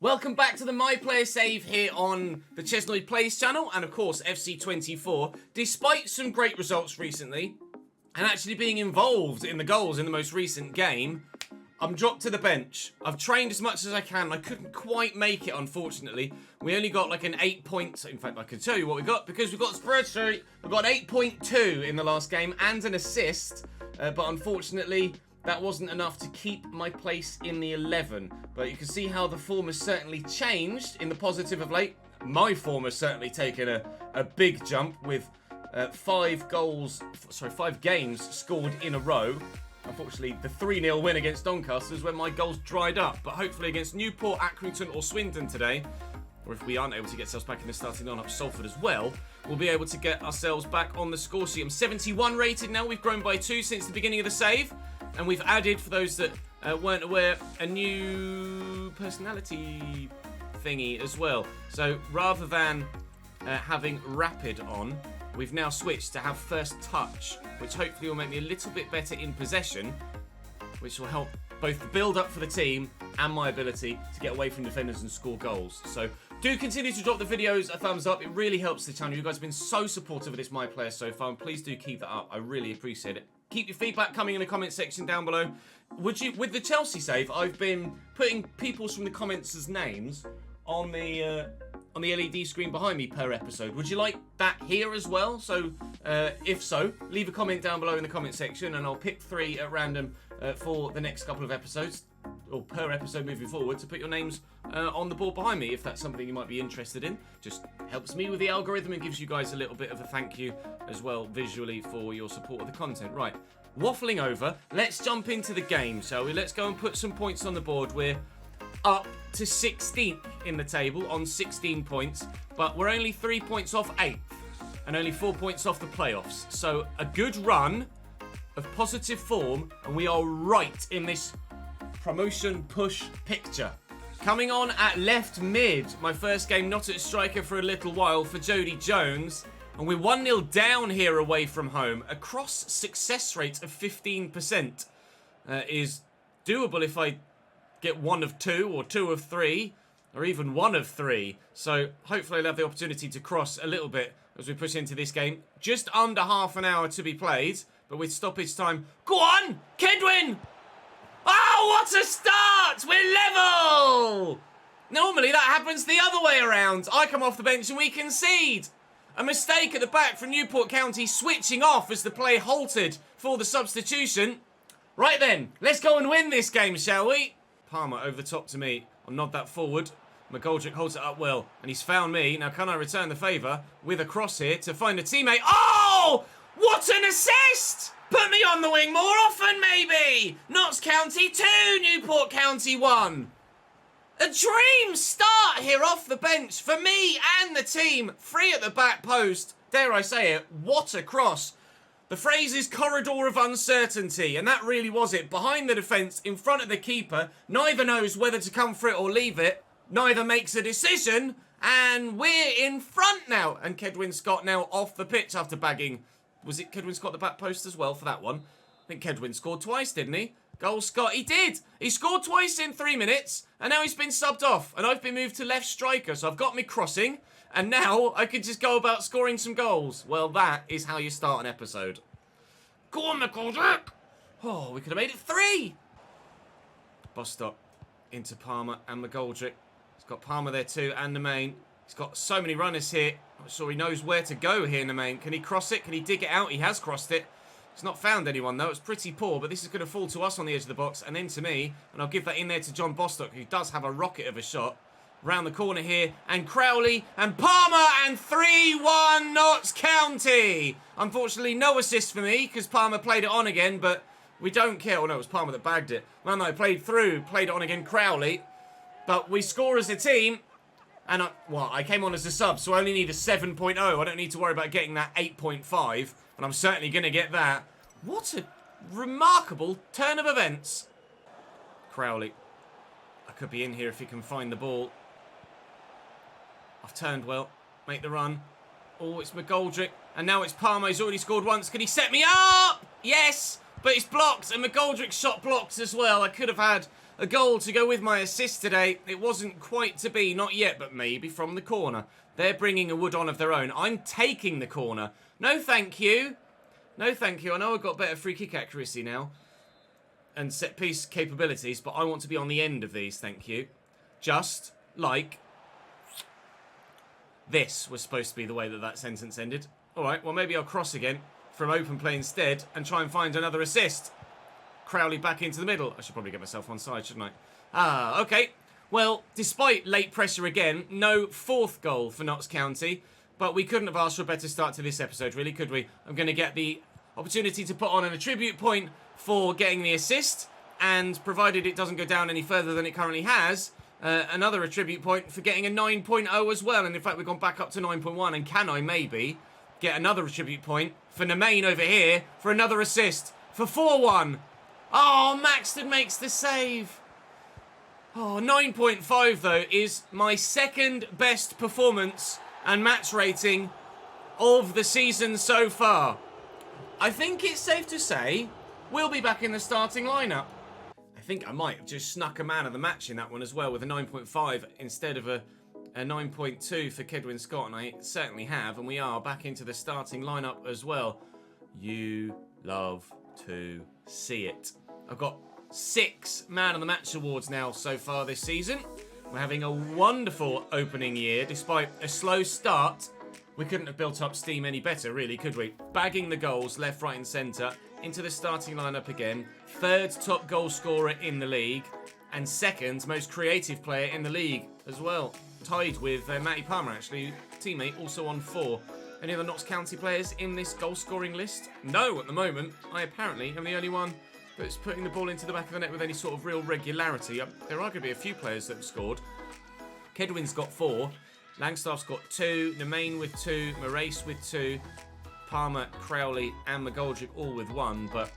Welcome back to the My Player Save here on the ChesnoidPlays channel and of course FC24. Despite some great results recently and actually being involved in the goals in the most recent game, I'm dropped to the bench. I've trained as much as I can. I couldn't quite make it, unfortunately. We only got like an 8 points. In fact, I can tell you what we got because we've got a spreadsheet. We've got 8.2 in the last game and an assist, but unfortunately that wasn't enough to keep my place in the 11. But you can see how the form has certainly changed in the positive of late. My form has certainly taken a big jump with 5 games scored in a row. Unfortunately, the 3-0 win against Doncaster is when my goals dried up. But hopefully against Newport, Accrington or Swindon today, or if we aren't able to get ourselves back in the starting lineup, Salford as well, we'll be able to get ourselves back on the score sheet. I'm 71 rated now. We've grown by 2 since the beginning of the save. And we've added, for those that weren't aware, a new personality thingy as well. So rather than having rapid on, we've now switched to have first touch, which hopefully will make me a little bit better in possession, which will help both the build-up for the team and my ability to get away from defenders and score goals. So do continue to drop the videos a thumbs up. It really helps the channel. You guys have been so supportive of this My Player so far, and please do keep that up. I really appreciate it. Keep your feedback coming in the comment section down below. With the Chelsea save, I've been putting people's from the comments as names on the LED screen behind me per episode. Would you like that here as well? So, if so, leave a comment down below in the comment section and I'll pick 3 at random for the next couple of episodes, or per episode moving forward, to put your names on the board behind me if that's something you might be interested in. Just helps me with the algorithm and gives you guys a little bit of a thank you as well visually for your support of the content. Right, waffling over, let's jump into the game, shall we? Let's go and put some points on the board. We're up to 16th in the table on 16 points, but we're only 3 points off 8th and only 4 points off the playoffs. So a good run of positive form and we are right in this promotion push picture. Coming on at left mid, my first game not at striker for a little while for Jody Jones, and we're 1-0 down here away from home. A cross success rate of 15% is doable if I get 1 of 2 or 2 of 3 or even 1 of 3. So hopefully I'll have the opportunity to cross a little bit as we push into this game. Just under half an hour to be played, but with stoppage time. Go on, Kedwin! Oh, what a start! We're level! Normally that happens the other way around. I come off the bench and we concede. A mistake at the back from Newport County, switching off as the play halted for the substitution. Right then, let's go and win this game, shall we? Palmer over the top to me. I'll nod that forward. McGoldrick holds it up well, and he's found me. Now, can I return the favour with a cross here to find a teammate? Oh! What an assist! Put me on the wing more often, maybe! Notts County 2, Newport County 1. A dream start here off the bench for me and the team. 3 at the back post. Dare I say it, what a cross. The phrase is corridor of uncertainty, and that really was it. Behind the defence, in front of the keeper, neither knows whether to come for it or leave it. Neither makes a decision, and we're in front now. And Kedwin Scott now off the pitch after bagging. Was it Kedwin Scott the back post as well for that one? I think Kedwin scored twice, didn't he? Goal Scott, he did! He scored twice in 3 minutes, and now he's been subbed off, and I've been moved to left striker, so I've got me crossing, and now I could just go about scoring some goals. Well, that is how you start an episode. Go on, McGoldrick! Oh, we could have made it 3! Bostock into Palmer and McGoldrick. He's got Palmer there too, and Nemain. He's got so many runners here. I'm sure he knows where to go here, Nemain. Can he cross it? Can he dig it out? He has crossed it. He's not found anyone, though. It's pretty poor, but this is going to fall to us on the edge of the box, and then to me, and I'll give that in there to John Bostock, who does have a rocket of a shot. Round the corner here, and Crowley, and Palmer, and 3-1 Notts County! Unfortunately, no assist for me, because Palmer played it on again, but we don't care. Oh, no, it was Palmer that bagged it. Man, I played it on again, Crowley. But we score as a team, and I came on as a sub, so I only need a 7.0. I don't need to worry about getting that 8.5, but I'm certainly going to get that. What a remarkable turn of events. Crowley. I could be in here if he can find the ball. I've turned well. Make the run. Oh, it's McGoldrick. And now it's Palmer. He's already scored once. Can he set me up? Yes! But it's blocked, and McGoldrick's shot blocked as well. I could have had a goal to go with my assist today. It wasn't quite to be, not yet, but maybe from the corner. They're bringing a wood on of their own. I'm taking the corner. No, thank you. No, thank you. I know I've got better free kick accuracy now and set piece capabilities, but I want to be on the end of these, thank you. Just like this was supposed to be the way that that sentence ended. All right, well, maybe I'll cross again from open play instead and try and find another assist. Crowley back into the middle. I should probably get myself on side, shouldn't I? Ah, okay. Well, despite late pressure again, no fourth goal for Notts County, but we couldn't have asked for a better start to this episode, really, could we? I'm going to get the opportunity to put on an attribute point for getting the assist, and provided it doesn't go down any further than it currently has, another attribute point for getting a 9.0 as well. And in fact, we've gone back up to 9.1, and can I maybe get another attribute point for Nemain over here for another assist for 4-1. Oh, Maxton makes the save. Oh, 9.5 though is my second best performance and match rating of the season so far. I think it's safe to say we'll be back in the starting lineup. I think I might have just snuck a man of the match in that one as well with a 9.5 instead of a 9.2 for Kedwin Scott, and I certainly have, and we are back into the starting lineup as well. You love to see it. I've got 6 Man of the Match awards now so far this season. We're having a wonderful opening year. Despite a slow start, we couldn't have built up steam any better, really, could we? Bagging the goals left, right and centre, into the starting lineup again. 3rd top goal scorer in the league, and 2nd most creative player in the league as well. Tied with Matty Palmer, actually, teammate, also on 4. Any other Notts County players in this goal-scoring list? No, at the moment. I apparently am the only one that's putting the ball into the back of the net with any sort of real regularity. There are going to be a few players that have scored. Kedwin's got 4. Langstaff's got 2. Nemain with 2. Morace with 2. Palmer, Crowley and McGoldrick all with 1, but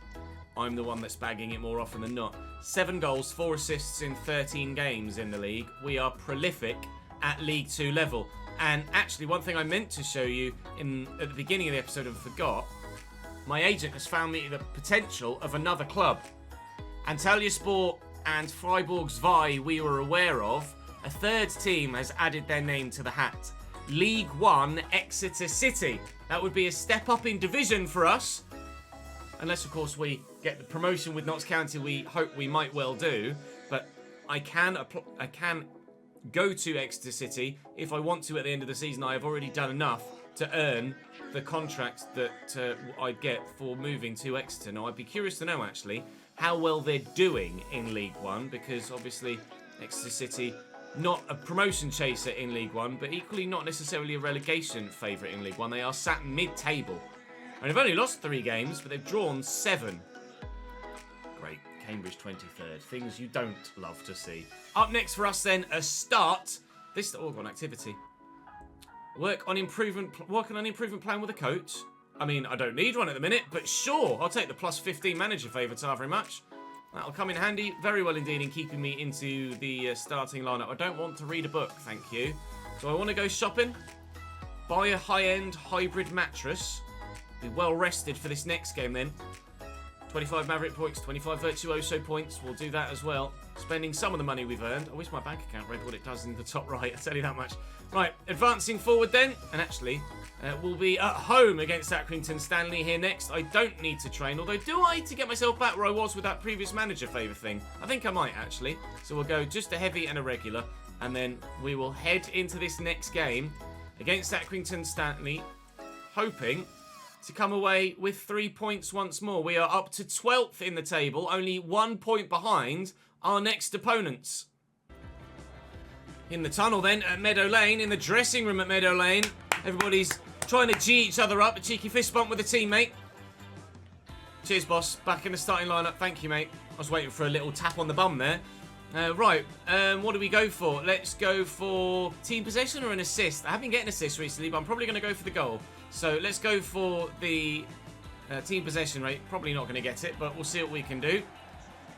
I'm the one that's bagging it more often than not. 7 goals, 4 assists in 13 games in the league. We are prolific at League 2 level. And actually, one thing I meant to show you at the beginning of the episode and forgot, my agent has found me the potential of another club. Antalyaspor and Freiburg 2 we were aware of. A 3rd team has added their name to the hat. League 1 Exeter City. That would be a step up in division for us. Unless, of course, we get the promotion with Notts County, we hope we might well do. But I can go to Exeter City if I want to at the end of the season. I have already done enough to earn the contract that I'd get for moving to Exeter. Now, I'd be curious to know, actually, how well they're doing in League 1, because obviously Exeter City, not a promotion chaser in League 1, but equally not necessarily a relegation favourite in League 1. They are sat mid-table. And they've only lost 3 games, but they've drawn 7. Great. Cambridge 23rd. Things you don't love to see. Up next for us then, a start. This got an activity. Working on improvement plan with a coach. I mean, I don't need one at the minute, but sure, I'll take the plus 15 manager favour, very much. That'll come in handy, very well indeed, in keeping me into the starting lineup. I don't want to read a book, thank you. So I want to go shopping, buy a high-end hybrid mattress, be well rested for this next game then. 25 Maverick points, 25 Virtuoso points. We'll do that as well. Spending some of the money we've earned. I wish my bank account read what it does in the top right. I'll tell you that much. Right, advancing forward then. And actually, we'll be at home against Accrington Stanley here next. I don't need to train. Although, do I to get myself back where I was with that previous manager favour thing? I think I might, actually. So we'll go just a heavy and a regular. And then we will head into this next game against Accrington Stanley, hoping to come away with 3 points once more. We are up to 12th in the table, only 1 point behind our next opponents. In the tunnel then at Meadow Lane, in the dressing room at Meadow Lane, everybody's trying to G each other up, a cheeky fist bump with a teammate. Cheers, boss. Back in the starting lineup. Thank you, mate. I was waiting for a little tap on the bum there. Right, what do we go for? Let's go for team possession or an assist. I haven't been getting assists recently, but I'm probably going to go for the goal. So let's go for the team possession rate. Probably not going to get it, but we'll see what we can do.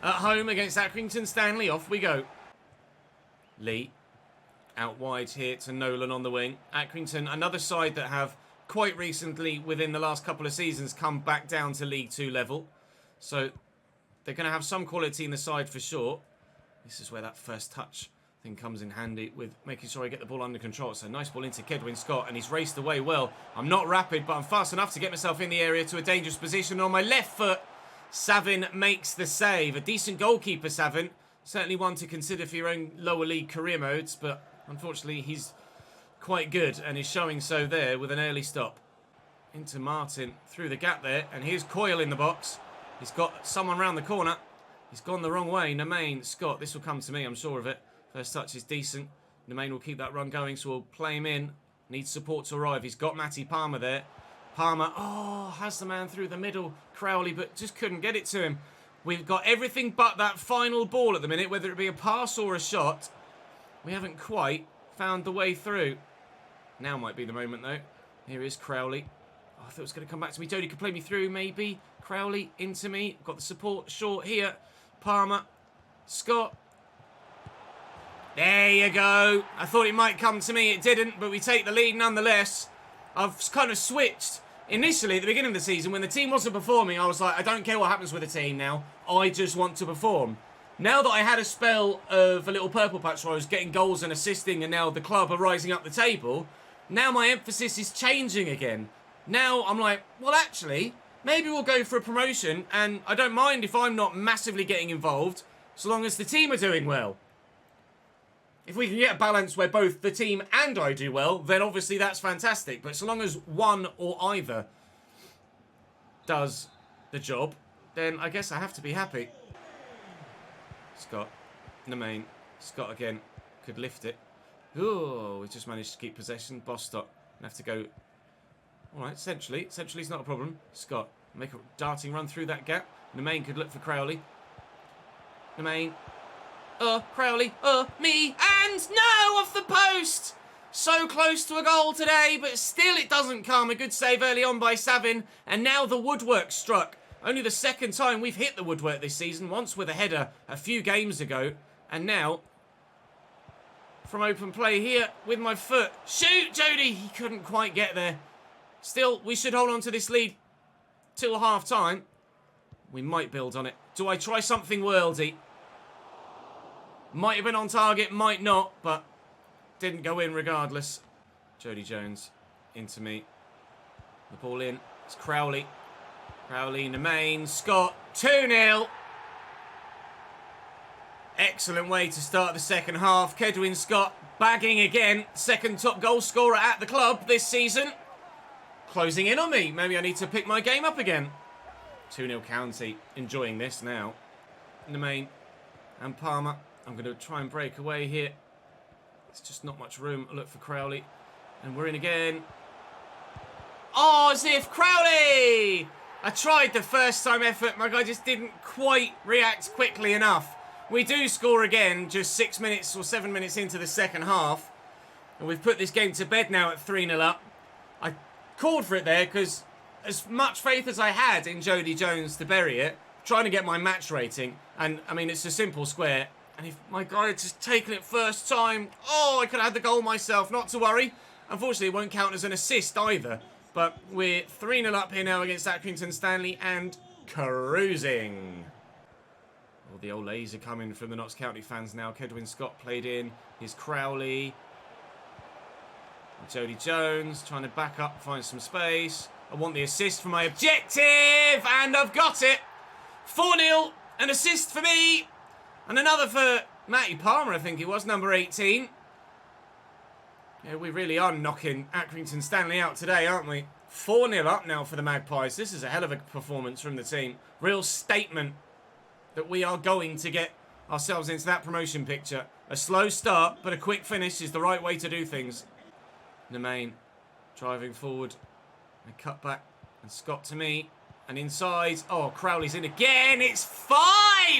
At home against Accrington Stanley, off we go. Lee, out wide here to Nolan on the wing. Accrington, another side that have quite recently, within the last couple of seasons, come back down to League 2 level. So they're going to have some quality in the side for sure. This is where that first touch thing comes in handy with making sure I get the ball under control. So nice ball into Cedwyn Scott, and he's raced away well. I'm not rapid, but I'm fast enough to get myself in the area to a dangerous position. On my left foot, Savin makes the save. A decent goalkeeper, Savin. Certainly one to consider for your own lower league career modes, but unfortunately he's quite good and is showing so there with an early stop. Into Martin, through the gap there, and here's Coyle in the box. He's got someone round the corner. He's gone the wrong way. Nemain, Scott, this will come to me, I'm sure of it. First touch is decent. Nemain will keep that run going, so we'll play him in. Needs support to arrive. He's got Matty Palmer there. Palmer, has the man through the middle. Crowley, but just couldn't get it to him. We've got everything but that final ball at the minute, whether it be a pass or a shot. We haven't quite found the way through. Now might be the moment, though. Here is Crowley. I thought it was going to come back to me. Jody could play me through, maybe. Crowley into me. Got the support short here. Palmer. Scott. There you go. I thought it might come to me. It didn't, but we take the lead nonetheless. I've kind of switched. Initially, at the beginning of the season, when the team wasn't performing, I was like, I don't care what happens with the team now. I just want to perform. Now that I had a spell of a little purple patch where I was getting goals and assisting, and now the club are rising up the table, now my emphasis is changing again. Now I'm like, well, actually, maybe we'll go for a promotion, and I don't mind if I'm not massively getting involved, so long as the team are doing well. If we can get a balance where both the team and I do well, then obviously that's fantastic. But so long as one or either does the job, then I guess I have to be happy. Scott, Nemain, Scott again, could lift it. Oh, we just managed to keep possession. Bostock, have to go. All right, centrally's not a problem. Scott, make a darting run through that gap. Nemain could look for Crowley. Nemain. Crowley, me, and no, off the post! So close to a goal today, but still it doesn't come. A good save early on by Savin, and now the woodwork struck. Only the second time we've hit the woodwork this season, once with a header a few games ago, and now from open play here with my foot. Shoot, Jody! He couldn't quite get there. Still, we should hold on to this lead till half-time. We might build on it. Do I try something worldy? Might have been on target, might not, but didn't go in regardless. Jody Jones into me. The ball in. It's Crowley. Crowley, Nemain, Scott. 2-0. Excellent way to start the second half. Cedwyn Scott bagging again. Second top goal scorer at the club this season. Closing in on me. Maybe I need to pick my game up again. 2-0 County. Enjoying this now. Nemain and Palmer. I'm going to try and break away here. There's just not much room. Look for Crowley. And we're in again. Oh, as if Crowley! I tried the first time effort. My guy just didn't quite react quickly enough. We do score again just 6 minutes or 7 minutes into the second half. And we've put this game to bed now at 3-0 up. I called for it there because as much faith as I had in Jody Jones to bury it, trying to get my match rating. And, I mean, it's a simple square. And if my guy had just taken it first time, I could have had the goal myself. Not to worry. Unfortunately, it won't count as an assist either. But we're 3-0 up here now against Accrington Stanley and cruising. All the old lays are coming from the Notts County fans now. Cedwyn Scott played in. Here's Crowley. And Jody Jones trying to back up, find some space. I want the assist for my objective. And I've got it. 4-0. An assist for me. And another for Matty Palmer, I think it was, number 18. Yeah, we really are knocking Accrington Stanley out today, aren't we? 4-0 up now for the Magpies. This is a hell of a performance from the team. Real statement that we are going to get ourselves into that promotion picture. A slow start, but a quick finish is the right way to do things. Nemain driving forward. And cut back. And Scott to me. And inside. Oh, Crowley's in again. It's 5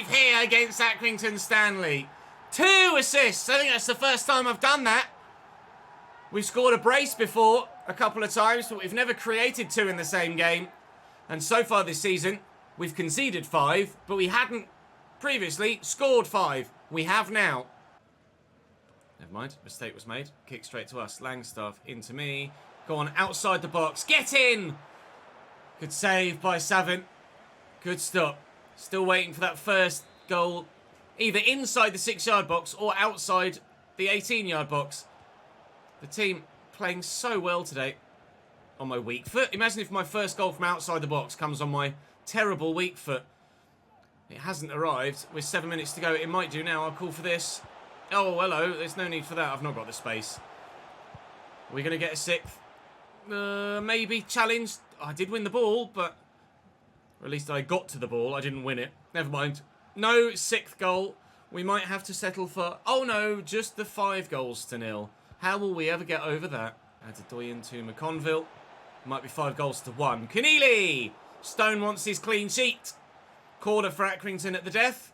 here against Accrington Stanley. 2 assists. I think that's the first time I've done that. We've scored a brace before a couple of times, but we've never created 2 in the same game. And so far this season, we've conceded 5, but we hadn't previously scored 5. We have now. Never mind, mistake was made. Kick straight to us. Langstaff into me. Go on, outside the box. Get in! Good save by Savin. Good stop. Still waiting for that first goal either inside the 6-yard box or outside the 18-yard box. The team playing so well today. On my weak foot. Imagine if my first goal from outside the box comes on my terrible weak foot. It hasn't arrived. With 7 minutes to go. It might do now. I'll call for this. Oh, hello. There's no need for that. I've not got the space. Are we going to get a 6th? Maybe. Challenged. I did win the ball, but... Or at least I got to the ball. I didn't win it. Never mind. No 6th goal. We might have to settle for... Oh, no. Just the 5 goals to nil. How will we ever get over that? Adedoyin to McConville. Might be 5 goals to 1. Keneally! Stone wants his clean sheet. Corner for Accrington at the death.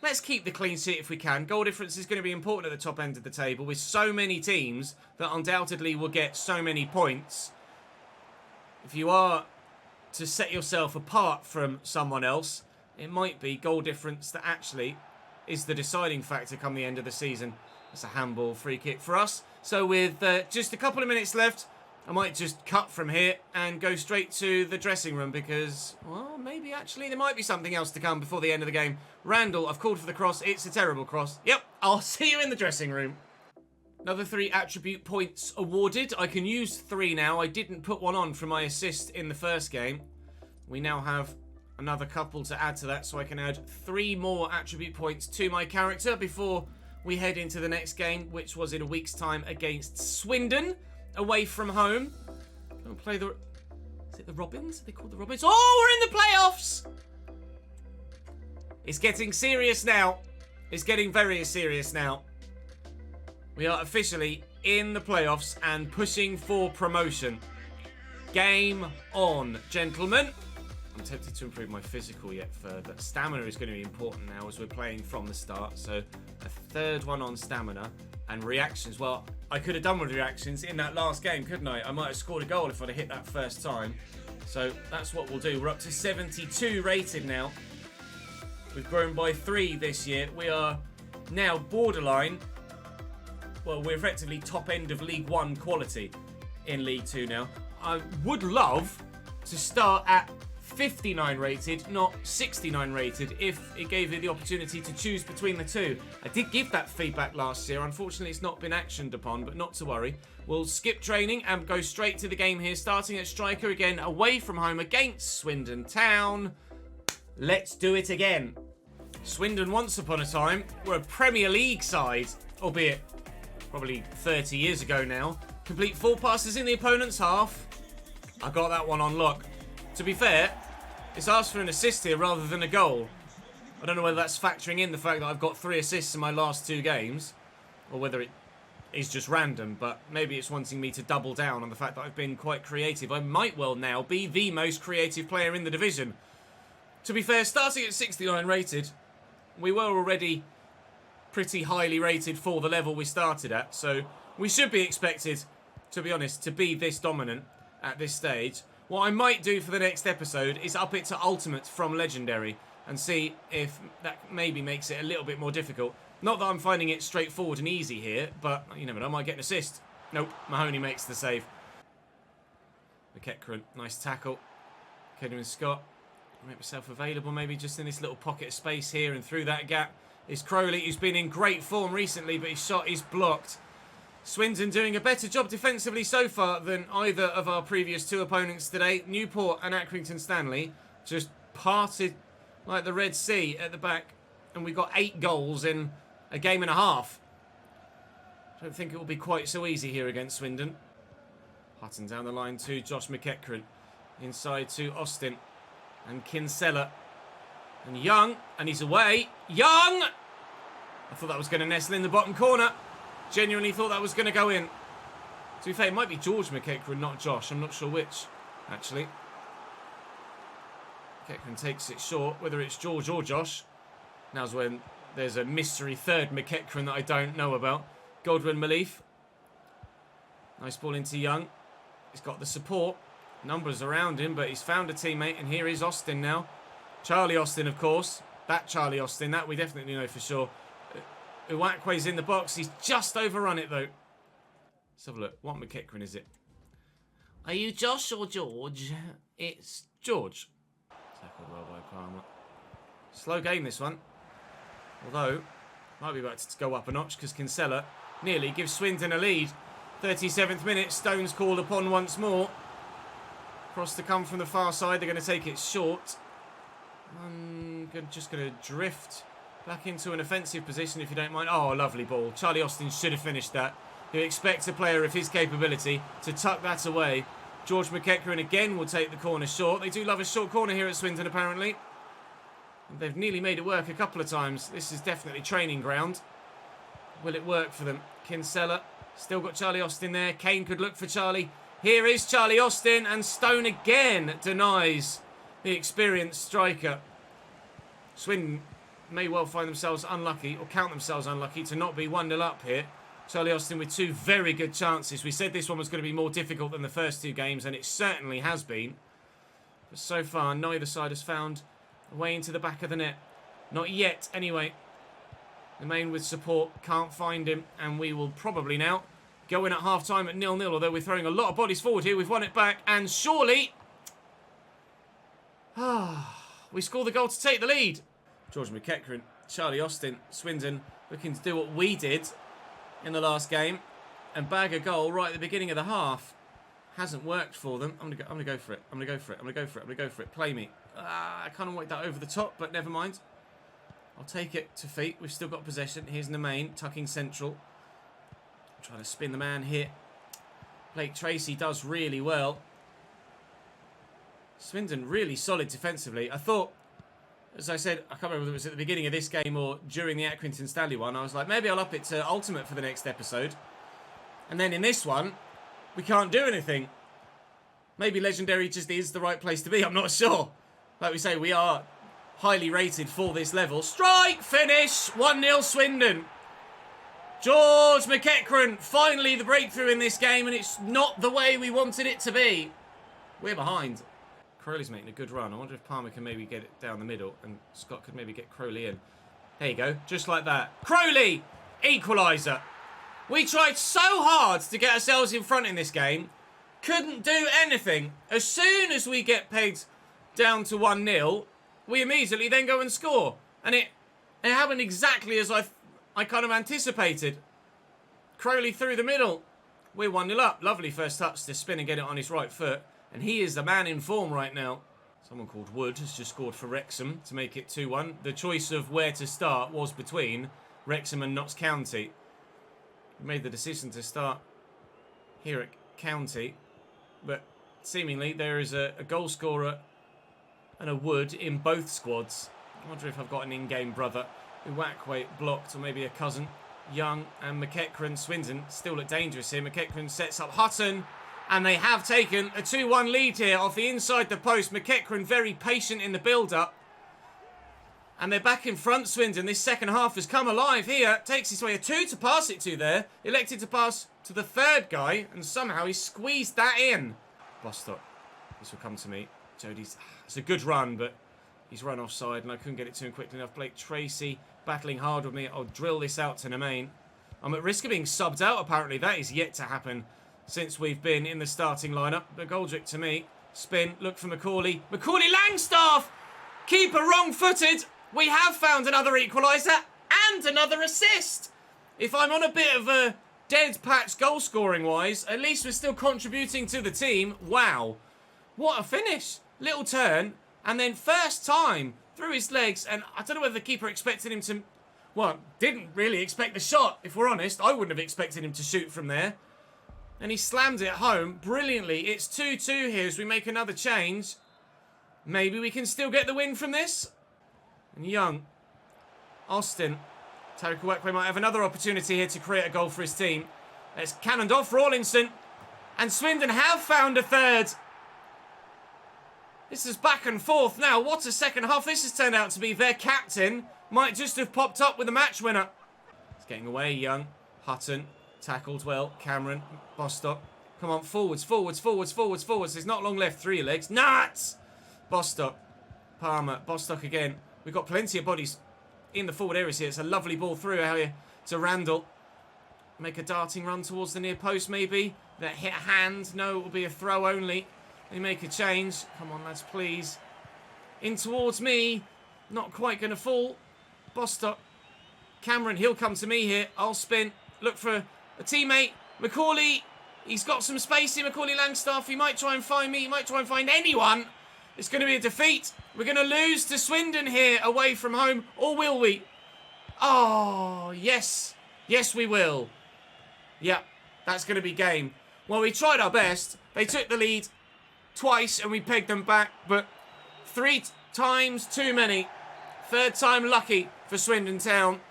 Let's keep the clean sheet if we can. Goal difference is going to be important at the top end of the table with so many teams that undoubtedly will get so many points. If you are to set yourself apart from someone else, it might be goal difference that actually is the deciding factor come the end of the season. It's a handball free kick for us. So with just a couple of minutes left, I might just cut from here and go straight to the dressing room because, well, maybe actually there might be something else to come before the end of the game. Randall, I've called for the cross. It's a terrible cross. Yep, I'll see you in the dressing room. Another 3 attribute points awarded. I can use 3 now. I didn't put one on for my assist in the first game. We now have another couple to add to that, so I can add 3 more attribute points to my character before we head into the next game, which was in a week's time against Swindon. Away from home. We'll play the... Is it the Robins? Are they called the Robins? Oh, we're in the playoffs! It's getting serious now. It's getting very serious now. We are officially in the playoffs and pushing for promotion. Game on, gentlemen. I'm tempted to improve my physical yet further. Stamina is going to be important now as we're playing from the start. So a 3rd one on stamina. And reactions, well, I could have done with reactions in that last game, couldn't I? I might have scored a goal if I'd have hit that first time. So that's what we'll do. We're up to 72 rated now. We've grown by 3 this year. We are now borderline. Well, we're effectively top end of League 1 quality in League 2 now. I would love to start at 59 rated, not 69 rated, if it gave you the opportunity to choose between the two. I did give that feedback last year. Unfortunately, it's not been actioned upon, but not to worry. We'll skip training and go straight to the game here, starting at striker again, away from home against Swindon Town. Let's do it again. Swindon, once upon a time, were a Premier League side, albeit probably 30 years ago now. Complete 4 passes in the opponent's half. I got that one on lock. To be fair, it's asked for an assist here rather than a goal. I don't know whether that's factoring in the fact that I've got 3 assists in my last 2 games, or whether it is just random, but maybe it's wanting me to double down on the fact that I've been quite creative. I might well now be the most creative player in the division. To be fair, starting at 69 rated, we were already pretty highly rated for the level we started at, so we should be expected, to be honest, to be this dominant at this stage. What I might do for the next episode is up it to Ultimate from Legendary and see if that maybe makes it a little bit more difficult. Not that I'm finding it straightforward and easy here, but you never know, I might get an assist. Nope, Mahoney makes the save. McEachran, nice tackle. Kedwin Scott, make myself available maybe just in this little pocket of space here, and through that gap is Crowley, who's been in great form recently, but his shot is blocked. Swindon doing a better job defensively so far than either of our previous 2 opponents today. Newport and Accrington Stanley just parted like the Red Sea at the back, and we got 8 goals in a game and a half. I don't think it will be quite so easy here against Swindon. Hutton down the line to Josh McEachran. Inside to Austin and Kinsella. And Young, and he's away. Young! I thought that was going to nestle in the bottom corner. Genuinely thought that was going to go in. To be fair, it might be George McEachran, not Josh. I'm not sure which, actually. McEachran takes it short, whether it's George or Josh. Now's when there's a mystery 3rd McEachran that I don't know about. Godwin Malif. Nice ball into Young. He's got the support. Numbers around him, but he's found a teammate, and here is Austin now. Charlie Austin, of course. That Charlie Austin, that we definitely know for sure. Uwakwe's in the box. He's just overrun it, though. Let's have a look. What McEachran is it? Are you Josh or George? It's George. Tackled well by Palmer. Slow game, this one. Although, might be about to go up a notch because Kinsella nearly gives Swindon a lead. 37th minute, Stones called upon once more. Cross to come from the far side. They're going to take it short. I'm just going to drift back into an offensive position if you don't mind. Oh, lovely ball. Charlie Austin should have finished that. You expect a player of his capability to tuck that away. George McEachran again will take the corner short. They do love a short corner here at Swindon, apparently. They've nearly made it work a couple of times. This is definitely training ground. Will it work for them? Kinsella. Still got Charlie Austin there. Kane could look for Charlie. Here is Charlie Austin, and Stone again denies the experienced striker. Swindon may well find themselves unlucky, or count themselves unlucky, to not be 1-0 up here. Charlie Austin with two very good chances. We said this one was going to be more difficult than the first two games, and it certainly has been. But so far, neither side has found a way into the back of the net. Not yet, anyway. The main with support can't find him, and we will probably now go in at half-time at 0-0, although we're throwing a lot of bodies forward here. We've won it back, and surely we score the goal to take the lead. George McEachran, Charlie Austin, Swindon looking to do what we did in the last game and bag a goal right at the beginning of the half. Hasn't worked for them. I'm gonna go for it. Play me. I kind of want that over the top, but never mind. I'll take it to feet. We've still got possession. Here's Nemain, tucking central. Trying to spin the man here. Blake Tracy does really well. Swindon really solid defensively. I thought, as I said, I can't remember whether it was at the beginning of this game or during the Accrington Stanley one. I was like, maybe I'll up it to Ultimate for the next episode. And then in this one, we can't do anything. Maybe Legendary just is the right place to be. I'm not sure. Like we say, we are highly rated for this level. Strike! Finish! 1-0 Swindon. George McEachran, finally the breakthrough in this game, and it's not the way we wanted it to be. We're behind. Crowley's making a good run. I wonder if Palmer can maybe get it down the middle, and Scott could maybe get Crowley in. There you go, just like that. Crowley! Equaliser. We tried so hard to get ourselves in front in this game. Couldn't do anything. As soon as we get pegged down to 1-0, we immediately then go and score. And it happened exactly as I kind of anticipated. Crowley through the middle. We're 1-0 up. Lovely first touch to spin and get it on his right foot. And he is the man in form right now. Someone called Wood has just scored for Wrexham to make it 2-1. The choice of where to start was between Wrexham and Notts County. We made the decision to start here at County. But seemingly there is a goal scorer and a Wood in both squads. I wonder if I've got an in-game brother. Uwakwe blocked, or maybe a cousin. Young and McEachran. Swindon still look dangerous here. McEachran sets up Hutton. And they have taken a 2-1 lead here off the inside the post. McEachran very patient in the build-up. And they're back in front, Swindon. This second half has come alive here. Takes his way. A 2 to pass it to there. Elected to pass to the third guy. And somehow he squeezed that in. Bostock. This will come to me. Jody's... It's a good run, but he's run offside. And I couldn't get it to him quickly enough. Blake Tracy battling hard with me. I'll drill this out to Nemain. I'm at risk of being subbed out, apparently. That is yet to happen since we've been in the starting lineup. But Goldrick to me. Spin. Look for Macaulay. Macaulay Langstaff! Keeper wrong-footed. We have found another equaliser and another assist. If I'm on a bit of a dead patch goal-scoring-wise, at least we're still contributing to the team. Wow. What a finish. Little turn. And then first time through his legs. And I don't know whether the keeper expected him to... Well, didn't really expect the shot, if we're honest. I wouldn't have expected him to shoot from there. And he slammed it home brilliantly. It's 2-2 here as we make another change. Maybe we can still get the win from this. And Young. Austin. Tariq Uwakwe might have another opportunity here to create a goal for his team. It's cannoned off Rawlinson. And Swindon have found a third. This is back and forth now. What a second half this has turned out to be. Their captain might just have popped up with a match winner. It's getting away, Young. Hutton. Tackled well. Cameron. Bostock. Come on, forwards, forwards, forwards, forwards, forwards. There's not long left. 3 legs. Nuts! Bostock. Palmer. Bostock again. We've got plenty of bodies in the forward areas here. It's a lovely ball through here to Randall. Make a darting run towards the near post, maybe. That hit a hand. No, it will be a throw only. They make a change. Come on, lads, please. In towards me. Not quite going to fall. Bostock Cameron, he'll come to me here. I'll spin. Look for a teammate. Macaulay, he's got some space here. Macaulay Langstaff, he might try and find me. He might try and find anyone. It's going to be a defeat. We're going to lose to Swindon here away from home. Or will we? Oh, yes. Yes, we will. Yeah, that's going to be game. Well, we tried our best. They took the lead twice and we pegged them back. But 3 times too many. 3rd time lucky for Swindon Town.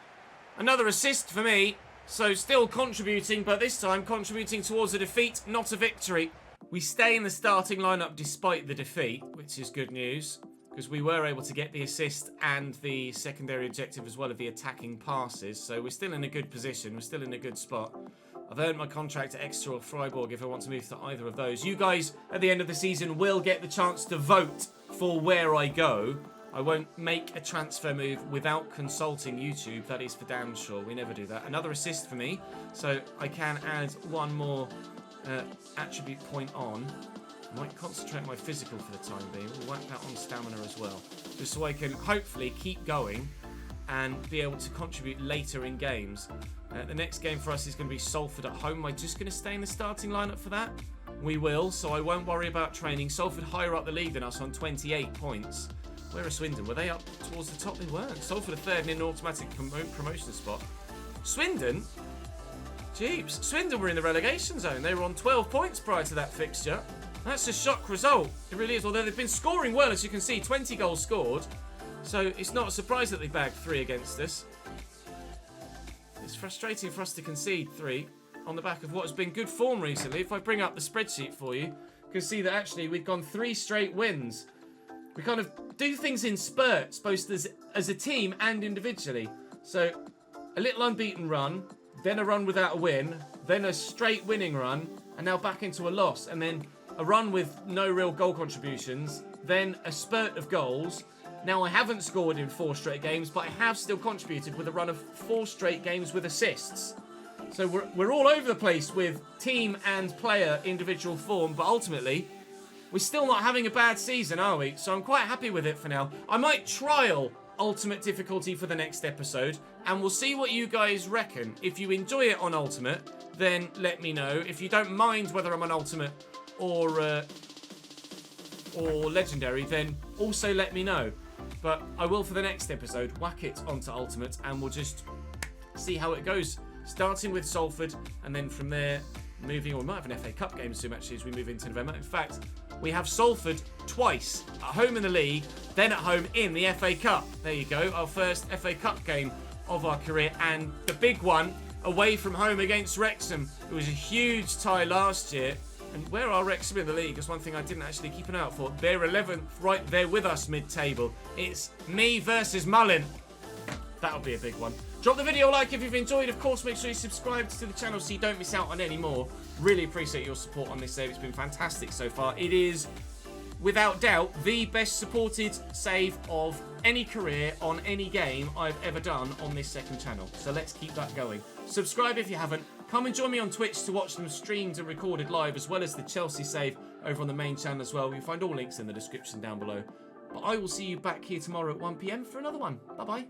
Another assist for me. So still contributing, but this time contributing towards a defeat, not a victory. We stay in the starting lineup despite the defeat, which is good news, because we were able to get the assist and the secondary objective as well of the attacking passes. So we're still in a good position. We're still in a good spot. I've earned my contract at Exeter or Freiburg if I want to move to either of those. You guys, at the end of the season, will get the chance to vote for where I go. I won't make a transfer move without consulting YouTube. That is for damn sure. We never do that. Another assist for me. So I can add one more attribute point on. I might concentrate on my physical for the time being. We'll whack that on stamina as well. Just so I can hopefully keep going and be able to contribute later in games. The next game for us is going to be Salford at home. Am I just going to stay in the starting lineup for that? We will, so I won't worry about training. Salford higher up the league than us on 28 points. Where are Swindon? Were they up towards the top? They weren't. Salford are 3rd in an automatic promotion spot. Swindon? Jeeps. Swindon were in the relegation zone. They were on 12 points prior to that fixture. That's a shock result. It really is. Although they've been scoring well, as you can see. 20 goals scored. So it's not a surprise that they bagged 3 against us. It's frustrating for us to concede 3 on the back of what has been good form recently. If I bring up the spreadsheet for you, you can see that actually we've gone 3 straight wins. We kind of do things in spurts, both as a team and individually. So a little unbeaten run, then a run without a win, then a straight winning run, and now back into a loss. And then a run with no real goal contributions, then a spurt of goals. Now I haven't scored in 4 straight games, but I have still contributed with a run of 4 straight games with assists. So we're all over the place with team and player individual form, but ultimately we're still not having a bad season, are we? So I'm quite happy with it for now. I might trial Ultimate difficulty for the next episode, and we'll see what you guys reckon. If you enjoy it on Ultimate, then let me know. If you don't mind whether I'm on Ultimate or Legendary, then also let me know. But I will, for the next episode, whack it onto Ultimate, and we'll just see how it goes. Starting with Salford, and then from there, moving on. We might have an FA Cup game soon, actually, as we move into November. In fact, we have Salford twice, at home in the league, then at home in the FA Cup. There you go, our first FA Cup game of our career, and the big one, away from home against Wrexham. It was a huge tie last year. And where are Wrexham in the league? That's one thing I didn't actually keep an eye out for. They're 11th, right there with us mid-table. It's me versus Mullin. That'll be a big one. Drop the video a like if you've enjoyed. Of course, make sure you subscribe to the channel so you don't miss out on any more. Really appreciate your support on this save. It's been fantastic so far. It is, without doubt, the best supported save of any career on any game I've ever done on this second channel. So let's keep that going. Subscribe if you haven't. Come and join me on Twitch to watch them streamed and recorded live, as well as the Chelsea save over on the main channel as well. You'll find all links in the description down below. But I will see you back here tomorrow at 1 PM for another one. Bye-bye.